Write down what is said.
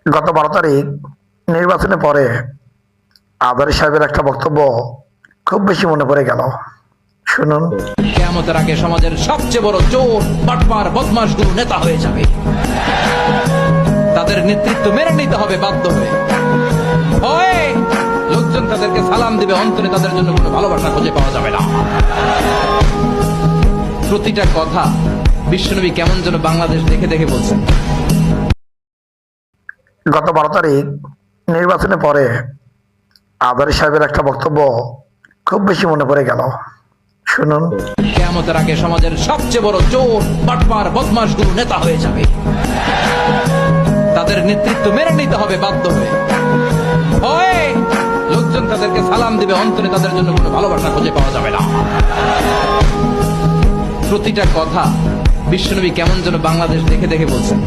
গত 12 তারিখ নির্বাচনের পরে আদারি সাহেবের একটা বক্তব্য খুব বেশি মনে পড়ে গেল। শুনুন। কিয়ামতের আগে সমাজের সবচেয়ে বড় চোর, বাটপার, বদমাশগুলো নেতা হয়ে যাবে। তাদের নেতৃত্ব মেনে নিতে হবে বাধ্য হয়ে। হয় লোকজন তাদেরকে সালাম দিবে, অন্তরে তাদের জন্য কোনো ভালোবাসা খুঁজে পাওয়া যাবে না। প্রতিটা কথা বিশ্বনবী কেমন যেন বাংলাদেশ দেখে দেখে বলছেন। গত 12 তারিখ নির্বাচনের পরে আদারি সাহেবের একটা বক্তব্য খুব বেশি মনে পড়ে গেল। শুনুন। কিয়ামতের আগে সমাজের সবচেয়ে বড় চোর, বাটপার, বদমাশগুলো নেতা হয়ে যাবে। তাদের নেতৃত্ব মেনে নিতে হবে বাধ্য হয়ে। হয় লোকজন তাদেরকে সালাম দিবে, অন্তরে তাদের জন্য কোনো ভালোবাসা খুঁজে পাওয়া যাবে না। প্রতিটা কথা বিশ্বনবী কেমন যেন বাংলাদেশ দেখে দেখে বলছেন।